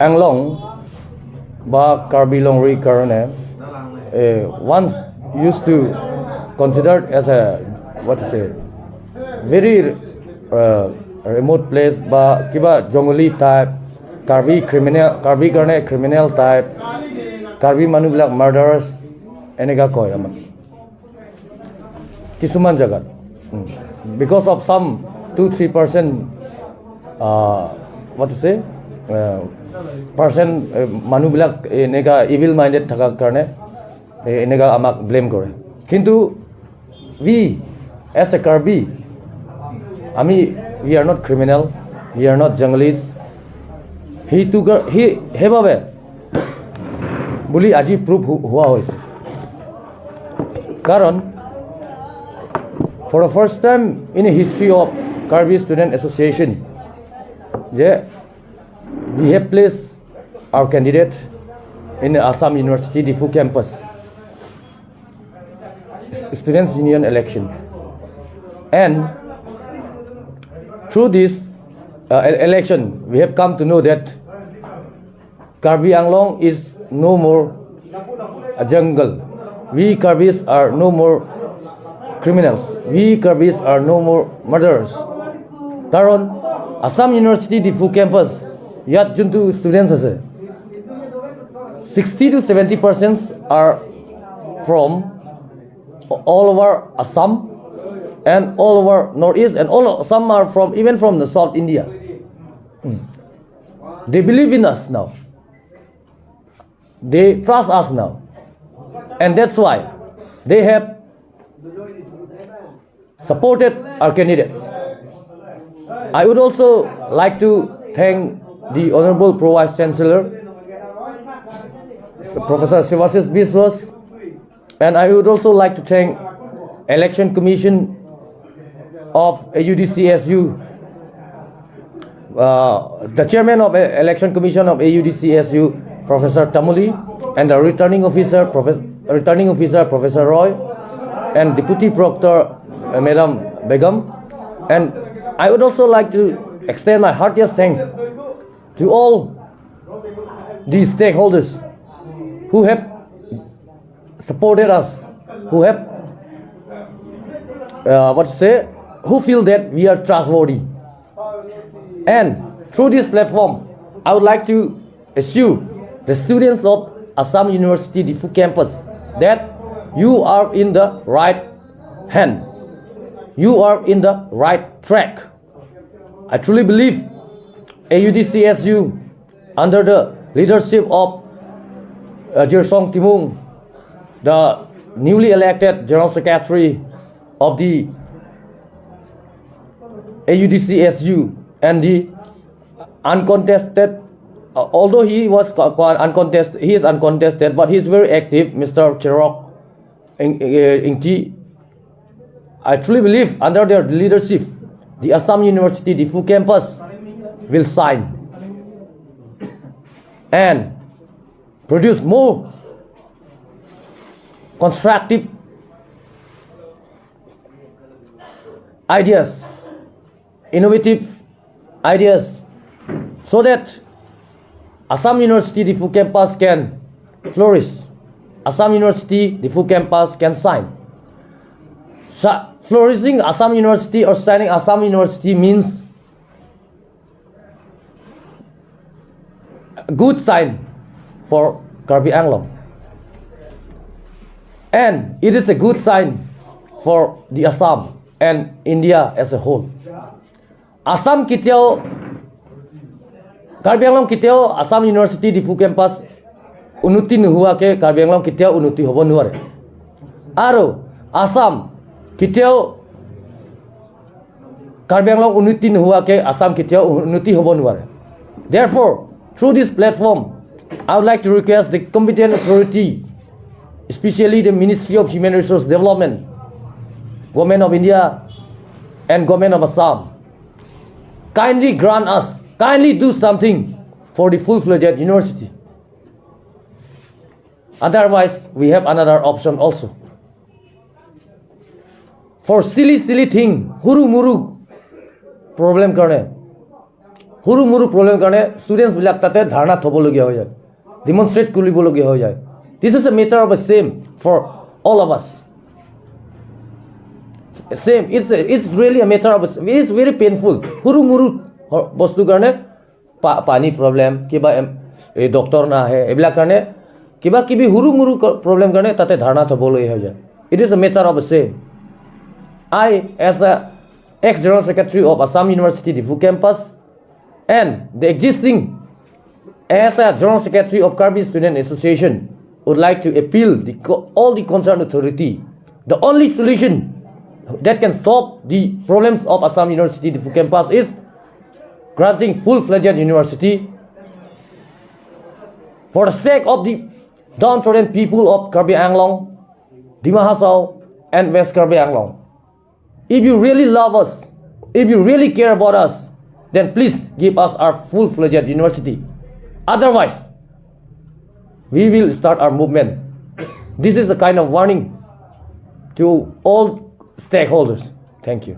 Anglong ba Karbi Longri karone once used to considered as a what to say very remote place ba kiba jongoli type Karbi karone criminal type Karbi manu bilak murderers enega koy amar kisuman jagat because of some 2-3% what to say person manu bilak enega evil minded thaka karone enega amak blame kore kintu we as a Karbi we are not criminal, we are not journalists. He hebabe buli aji proof hua hoise karon for the first time in the history of Karbi Student Association je we have placed our candidate in the Assam University Difu campus Students Union election, and through this election we have come to know that Karbi Anglong is no more a jungle. We Karbis are no more criminals. We Karbis are no more murderers. Karon Assam University Difu campus yat juntu students ase 60 to 70% are from all over Assam and all over Northeast, and some are from even from the South India. They believe in us now. They trust us now, and that's why they have supported our candidates. I would also like to thank the Honorable Pro Vice Chancellor, Professor Sivasis Biswas, and I would also like to thank Election Commission of AUDCSU, the Chairman of Election Commission of AUDCSU, Professor Tamuli, and the Returning Officer, Professor Roy, and Deputy Proctor, Madam Begum. And I would also like to extend my heartiest thanks to all these stakeholders who have supported us, who have who feel that we are trustworthy. And through this platform, I would like to assure the students of Assam University Difu campus that you are in the right hand. You are in the right track. I truly believe AUDCSU, under the leadership of Jirsong Timung, the newly elected General Secretary of the AUDCSU, and the uncontested, although he is uncontested, but he is very active, Mr. Cherok Ingti. I truly believe under their leadership, the Assam University Difu campus will shine and produce more constructive ideas, innovative ideas, so that Assam University Difu campus can flourish. Assam University Difu campus can shine. Flourishing Assam University or shining Assam University means a good sign for Karbi Anglong, and it is a good sign for the Assam and India as a whole. Assam kitiao Karbi Anglong kitiao Assam University Difu campus unuti nuhua ke Karbi Anglong kitiao unuti hobo nuare. Aro Assam kitiao Karbi Anglong unuti nuhua ke Assam kitiao unuti hobo nuare. Therefore, through this platform, I would like to request the competent authority, especially the Ministry of Human Resource Development, Government of India, and Government of Assam, kindly grant us, kindly do something for the full-fledged university. Otherwise, we have another option also. For silly thing, huru muru problem karne, সৰু মৰু problem কাৰণে ষ্টুডেণ্টছবিলাক তাতে ধাৰণা থ'বলগীয়া হৈ যায়, ডিমনষ্ট্ৰেট কৰিবলগীয়া হৈ যায়। This is a matter of a shame for all of us. Shame it's really a matter of it's very painful. সৰু মৰু বস্তুৰ কাৰণে পানী প্ৰব্লেম, কিবা এই ডক্টৰ নাহে, এইবিলাক কাৰণে কিবা কিবি সৰু মৰু প্ৰব্লেম কাৰণে তাতে ধাৰণা থ'বলগীয়া হৈ যায়। It is a matter of a shame. I, as a ex-General Secretary of Assam University Difu campus and the existing as a General Secretary of Karbi Student Association, would like to appeal all the concerned authority. The only solution that can solve the problems of Assam University Difu campus is granting full-fledged university for the sake of the downtrodden people of Karbi Anglong, Dima Hasao, and West Karbi Anglong. If you really love us, if you really care about us, then please give us our full-fledged university. Otherwise, we will start our movement. This is a kind of warning to all stakeholders. Thank you.